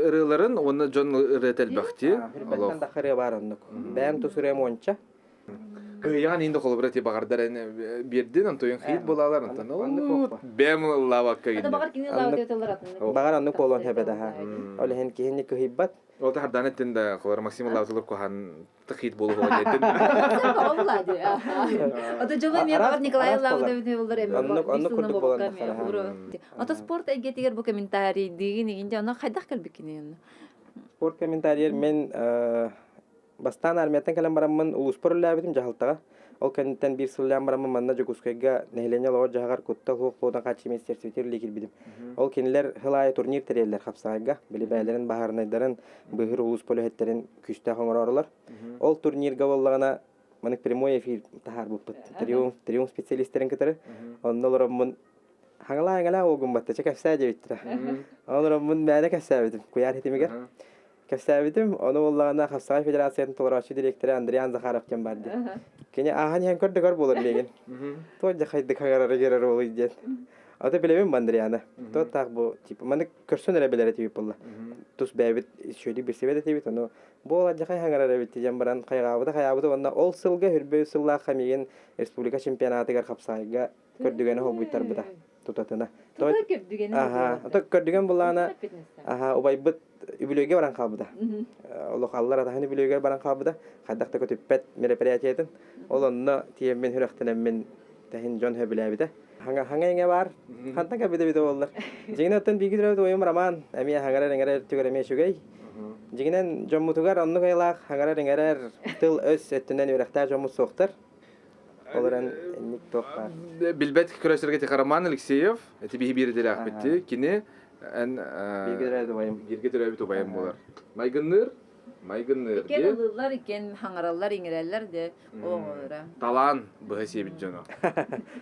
ырыларын оны жон ретел бакти. Аллах. Дахары барыннык. Бәм тусыры монча. Кыян инде холбрати багардар бердин антойын хит булалар антан. Бәм лабакка Ада багар кине лав детелер атын. Багар анны полон хәбәдә ха. Олehen киһинне кыйбат. Ол та хардан еттинде холар Максим лавтылар кохан тахит болу хойден. Оллади. Ада жолы мен багар Николай лав детелер эме. Анны курдук болган. Ата спорт әгетигер бу комментарий диген инде аны кайдак келбекине. Спорт комментарийлер мен бастан армияттан калам бараммын улуспор лабитим жахалтага. Ол кенттен 1 сыллам бараммын манна жокускайга нехлене лор жагар кутта хукудан качы министрликтер лигил бидим. Ол кинлер хылай турнир терелер хапсайга, били бәйләрен баһарнайдарын быгыр улуспор хеттерин күстә хоңорарлар. Ол турнирга боллагана манык прямой эфир тахар булып. Триумф специалистлерин кетер. Онноларыммын хаңала огым батта чакафса дебиттер. Онларыммын мәдә кәсәбидим. Куяр хетимигер. Кәсәбидим, оны боллагана Хавсай Федерацияның толорачы директоры Андриан Захаров кен барды. Кене ахан ян көрдөгөр болор леген. Тоҗа хайды кагара регер ролы дет. Ата билебем Андриана. То так бу типа маны көрсөн эле белер тип болла. Тус бәбит шөйди бирсебе тип аны бола жакай хаңара ребит дигән баран кайгабыды онда ол сылга хүрбө сылла хамиген республика чемпионатыгар Хавсайга көрдөгөнө хобуйтар буда. Тутатына. Той көрдөгөн. Ата көрдөгөн булана. Убайбыт үбүлөгө баран кабыда. Олох аллар атаны үбүлөгө баран кабыда. Хадакта көтүппет мероприятиятын. Олонно тиеммен хүрөктенеммен тахин жон хөбүлөбүдө. Хаңа бар. Хантага биде болдур. Жигинаттан бигидирөдө оюм роман. Эми хаңара түгөрөмө шүгөй. Жигинен жоммутугар онну кайлак хаңара тыл өс өттүнөн үрөктө жоммут соктор. Оларан ник токка. Билбет көрөсөргө Тихараман Алексеев, эти бихибир деле акбетти. Кине эн биргедеребит убайым болар. Майгынныр Кен уллар кен хаңараллар иңереллер де оора. Талан быгысебит жоно.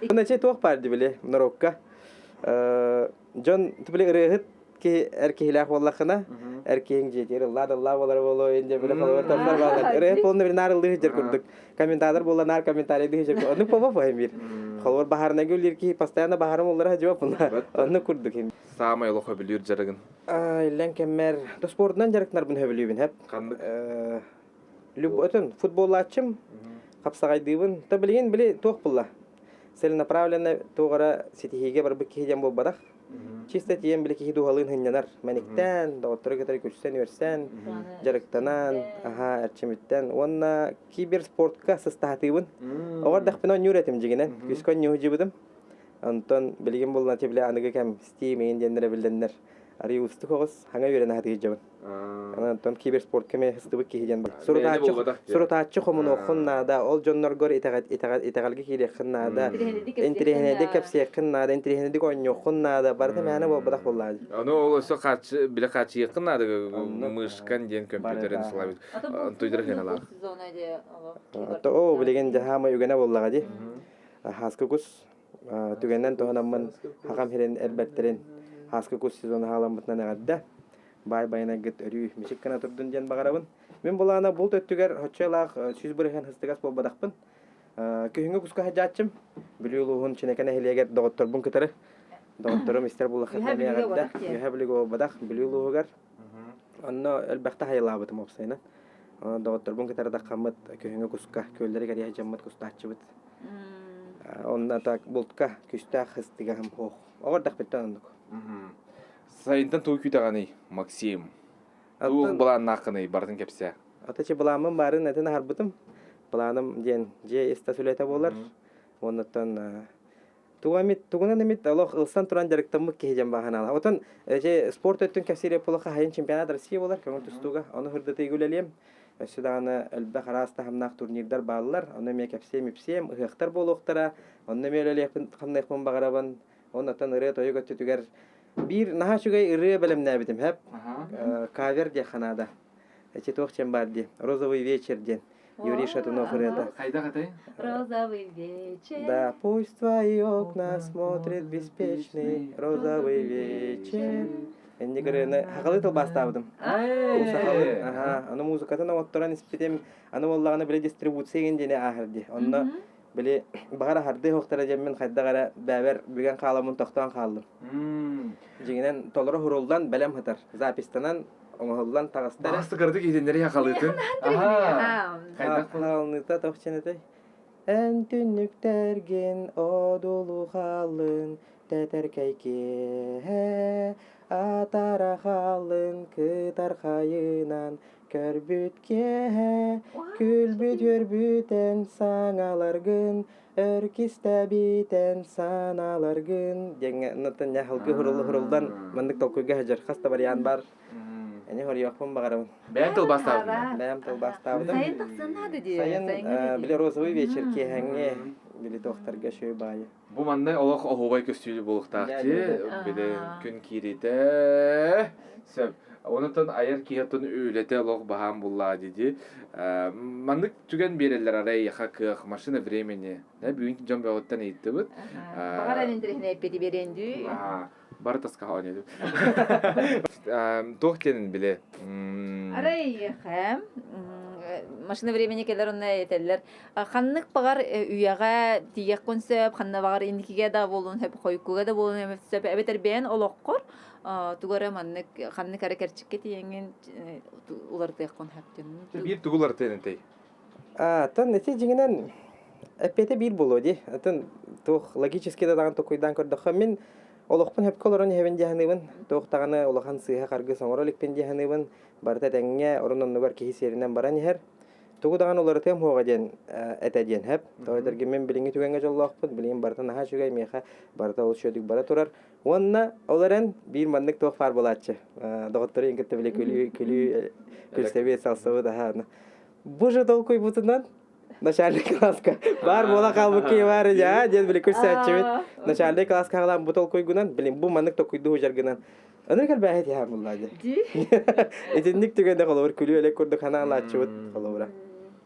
Уначе ток барды биле Норокка. Жон тибиле рехит ки эркейлак боллахына эркең жетер лада лавалар боло энде биле калып таптар бар. Рехит болны бир нарылды жер көрдүк. Комментатор боллар комментарийди жер көрдүк. Аны попа файмир. Халвар бахарына гөллер ки постоянно бахарым олар жауап булар. Аны көрдүк. Самай лохо билүр жарыгын. Лен кемер до спортнан жарыктар бун хөбүлүбүн хеп. Кандык. Люботун футболлачым капсагайдыбын. Та билген биле ток булла. целенаправленно тугара ситихиге бар бик киһиден болбадах. Чисто тием биле киһи дугалын хыннанар. Мәниктән, доктор гетер күчсән версән, жарыктанан, аха, әрчемиттән. Онна киберспортка сыстатыбын. Огар дахпына нүретим жигенен. Күскөн нюх жибидим. Антон билген болна тибле аныгы кем Steam инденнер билденнер. Ари усты когыз хаңа берен хаты жабын. Антон киберспорт кеме хыстыбы киһиден бар. Сурутачы хомун охуннада, ол жонноргор итагалги кире хыннада. Интернетте кепсе хыннада, интернетте коньо хыннада барда мәне болбадак боллады. Аны ол өсө качы биле качы якыннады мышкан ден компьютерен славит. Тойдыр хеналар. О билген жахама югена боллага ди. Хаскы кус түгеннен тоһанаммын хакам херен элбеттерин. Хаскы кус сезон халамытнан агадда. Бай-байна гит өрү мишик кана турдун жан багарабын. Мен булана бул төттүгөр хоччалак сүз бирген хыстыгас болбадакпын. Көһүнгө куска хаҗатчым. Билүүлугун ченекене хелегер докторбун кытары. Докторум истер булла хатнаме агадда. Яһаблыго бадак билүүлугугар. Анна элбекте хайлабытым опсайна. Докторбун кытары да камыт көһүнгө куска көлдери гәрия жаммат кустачыбыт. Онна так бултка күстә хыстыгам хох. Огордак беттан. Сайынтан той күтәгәни Максим. Ул булан нақыны бардын кепсә. Атачы буламын барын әтен харбытым. Буланым ден же эста сүләтә булар. Оннан тугунан эмит Аллах ылсан туран жарыктамы кеҗем баһанала. Отан же спорт өттүн кәсире полыха хайын чемпионат Россия булар. Көңүл тустуга. Аны хырдыты гүлелем. Өсүдаганы элбә хараста хамнак турнирдар баллар. Аны ме кепсем ипсем ыхтар болуктара. Аны ме лелепин кандай багарабан. Оннан ыры тойга төтүгәр bir naha şugay ırıya belemne bitim hep kaver diye kanada. Эти тохчем барди. Розовый вечер день. Юрий Шатунов это. Кайда катай? Розовый вечер. Да, пусть твои окна смотрят беспечный розовый вечер. Энди гөрәне хакылы тыл бастабыдым. Ага, аны музыкатын оттыран испитем, аны боллаганы биле дистрибуция гендене ахырды. Онда биле багара харды хоктара жеммен кайдагара бәбер бүген каламын токтан калдым. Жигенен толора хурулдан белем хатар. Запистанан оңолдан тагыстар. Бастыгырды кидендери якалытын. Ага. Кайда калыныта тохченете. Эн түнүктөрген одулу халын тәтәркәйке. Атара халын кытар кайынан көрбүткә. Күлбүт көрбүтен саңаларгын. Өркистә битен саналаргын. Деңе нутын яхылгы хурулдан мындык толкуйга хаҗар хаста вариант бар. Эне хор яхпын багарам. Бәм тыл бастабы. Бәм тыл бастабы. Сайын тахсан нады ди. Сайын биле розовый вечер кехәңге биле докторга шөй бай. Бу мандай Аллах оһобай көстүлү булуктакчы. Биле күн кирите. Сөп. Онутан айыр киһатын үлете Аллах баһам булла диди. Мандык түген берелер арай яхак машина времени. Да бүгүн жон бөгөттөн ыйттыбыт. Багара интернетне эпети беренди. Бары таска ханеду. Тохтенин биле. Арай хэм машина времени келер онна этеллер. Ханнык багар уяга тиек консеп, ханна багар индикиге да болун, хеп койкуга да болун, хеп эбетер бен олоккор. Тугара маннык ханнык аракерчикке тиеңин улар теккон хептен. Бир тугулар тенентей. Тан нете жигенен эпете бир болоди. Тан тох логически да даган токойдан көрдөх. Мен олокпун хеп колорон хевен жаханыбын. Тохтаганы олохан сыйха каргы соңоролик пен жаханыбын. Барта теңге ороннугар кихисеринен баран хер. Тугудаган олар тем хога ден этеден хеп. Тойдерге мен билинги түгенге жоллокпун. Билин барта наха шугай меха барта ол шөдүк бара турар. Онна оларен бир мандык тох фар болатчы. Доктор ингетте биле күлү күлсебе салсабы да хана. Боже толкой бутунан начальник класска бар бола калбыки бар я дед биле күрсәтчебит. Начальник класска калам бу толкой гунан билин бу мандык токуйду хужаргынан. Аныкар бәһәт я буллады. Этинник түгәндә калыр күлү элек күрдүк хана алачыбыт калыра.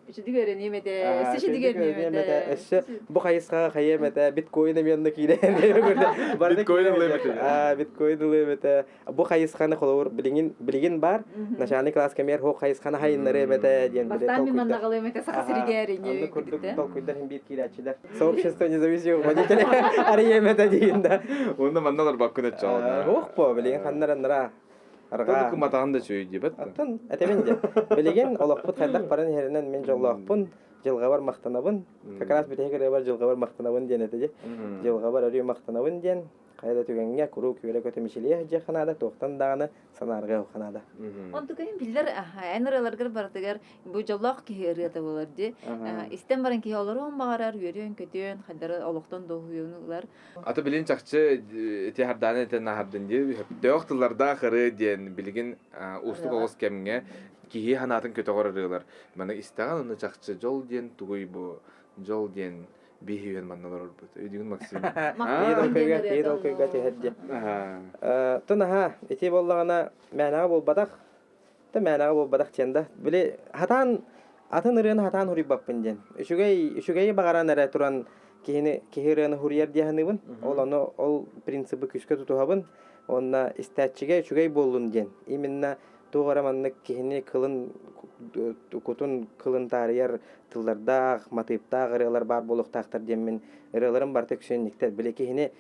Üçüncü görünüyemede, üçüncü görünüyemede. Эссе бу кайыска кайемете биткоин менде киде. Биткоин лемете. Биткоин лемете. Бу кайысканы калыр билген бар. Начальник класс камер хо кайысканы хайыннары мете ден биле. Бастан мен манда калемете саксиригерине. Аны күрдүк толкуйдар хим бир килачыдар. Сообщество независимых водителей ариемете дигенде. Онда мандалар баккына чалды. Хохпо билген ханнарандыра. Арга матаганда чөй дибет. Аттан атеменде. Билеген олоқпут хайдак баран херенен мен жоллоқпун. жылга бар мактанабын. Как раз битеге бар жылга бар мактанабын денете же. Жылга бар өрү мактанабын ден. Кайда түгәнгә куру күрә көтөмишеле же ханада токтан даганы санарга ханада. Онту кайын билдер айныраларга бардыгар бу жоллак киһерете булар ди. Истен баран ки олар он багарар йөрөн көтөн хадары олоктон доһуюнуглар. Аты билин чакчы эти харданы эте нахардын ди. Докторларда хыры ден билген устук огос кемге кихи ханатын көтөгөрөлөр. Мана истаган уну чакчы жол ден тугуй бу жол ден бихивен манналар бут. Өйдүн Максим. Едол көйгә тәһәдди. Тынаха эти боллагана мәнага болбадак. Та мәнага болбадак ченда. Биле хатан атын ырын хатан хури баппын ден. Үшүгәй багаран эре туран кихирен хурияр дияһыныбын. Ол принципы күскә тутуһабын. Онна истәчиге үшүгәй болдун ден. Именно тугараманны кихини кылын кутун кылын тарыяр тылларда матыйпта гырылар бар болуктактар деммен ырыларын бар текшенниктер биле кихини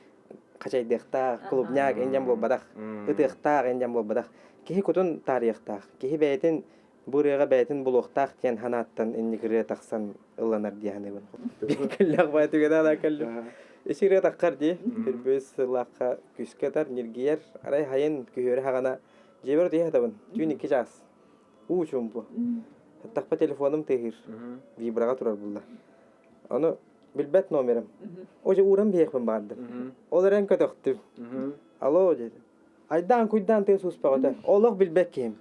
качайдыкта клубняк эндем болбадак ытыкта эндем болбадак кихи кутун тарыякта кихи бәйтин бурыга бәйтин болуктак тен ханаттан иннигире таксан ылланар дияныбын бекеллак байтыгада да келли эшире таккар ди бирбес лакка күскетар ниргияр арай хайын көйөрө хагана жебер диятабын түники час учумпу такпа телефоным тегир вибрага турар булла аны билбет номерим оже урам бекпен барды оларен көтөктү алло деди айдан куйдан тез успагыта олог билбек ким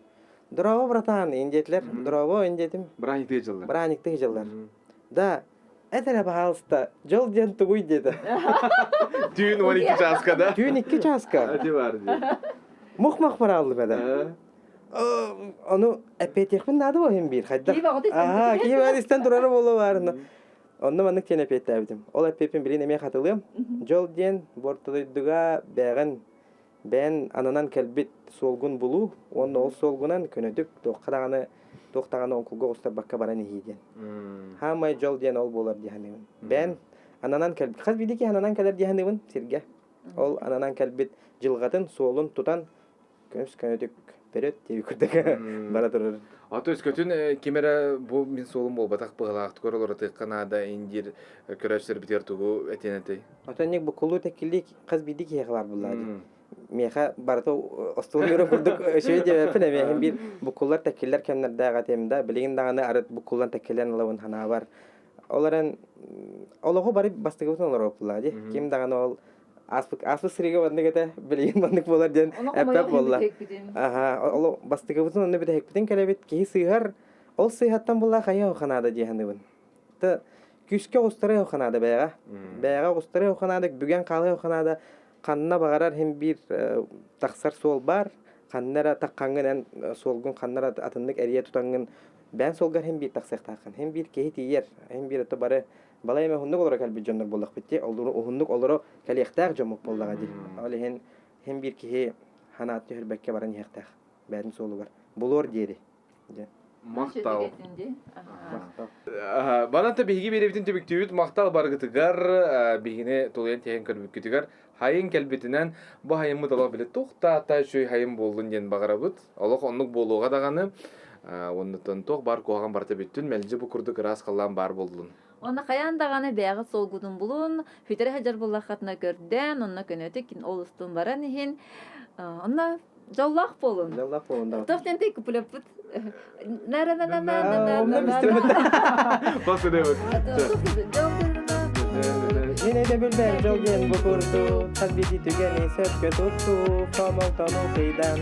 драво братан индетлер драво индетим браникте жылдар да этере пожалуйста жол ден тугуй деди Түн 12 часка да түн 2 часка Ати бар ди мухмах паралды беда Onu epeytekmin nadı o hem bir. Aha, kiyadisten durarı bolu varını. Onu manık ten epeytebdim. Ol epeypin birine me katılıyım. Jol diyen bortuluyduga bəğin ben ananan kelbit solgun bulu. Onu ol solgunan könödük toqtağını onkulga ostar bakka baran ehiden. Hamay jol diyen ol bolar diyanıvın. Ben ananan kelbit. Qaz bidi ki ananan keler diyanıvın sirge. Ol ananan kelbit jılgatın solun tutan könödük Перед тиви күрдәге бара турыр. Аты өскөтүн кемере бу мин солум болбатак быгалак көрөлөр тыкканада индир көрөчтөр битер тугу этенети. Атанник бу кулу текилик кыз бидик ягылар булады. Меха барто остолура күрдүк шөйдө фенеме бир бу куллар текиллер кемнердәге темда билген даганы арыт бу куллан текилен лавын хана бар. Оларын олого бары бастыгы булар булады. Ким даганы ол Аспы сырыга бандыгата билген бандык болар ден эппеп болла. Аха, ол бастыгыбызын онны биде хекпитен келебит ки сыйгар, ол сыйхаттан болла кая ханада дияһыныбын. Та күскө устары ханада бәга. Бәга устары ханада бүген калы ханада канна багарар hem bir таксар сол бар, каннара такканган солгун каннара атындык эрие тутанган бән солгар hem bir таксак таккан, hem bir кеһи тиер, hem bir то бары Балайма хундук олора калби жоннор болдук битти. Олдуру хундук олора калыктак жомук болдага ди. Ал hem bir кихи ханат төрбекке баран яктак. Бәрин солу бар. Булор дири. Мактал. Баната биги беребитин төбүктүбүт мактал баргытыгар бигине толуян теген көрбүккүтүгар хайын келбитинен бу хайымы талап билет тохта шөй хайым болдун ден багарабыт. Олок оннук болууга даганы оннутон тох бар коган барта бүттүн мелжи бу курдук рас калган бар болдун. Оны каяндаганы бәгы солгудун булун, фитре хаҗар буллахатна көрдән, онна көнөтө кин олустун баран ихин. Онна жоллах болун. Жоллах болун да. Тофтен тек күплөп. Нара. Онна бистемет. Басыдыбыт. Yine de bülbül jolgen bu kurdu, tasbiti tügeni söpkö tuttu, komoltonu kıydan,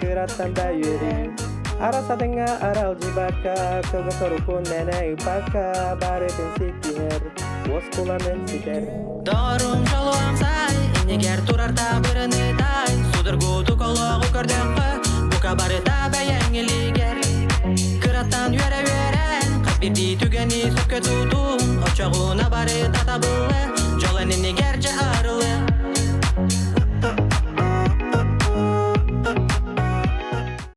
kırattan da yürü. Arasadınga aral jibaka, kılgı sorukun nene ipaka, baretin siktiher, boz kulanın siter. Doğrum joluam say, inneger turarda birini day, sudurgudu kologu kördün kı, bu kabarıda beğeniliger. Kırattan yöre, kasbiti tügeni söpkö tutun, oçağuna barı tatabılı.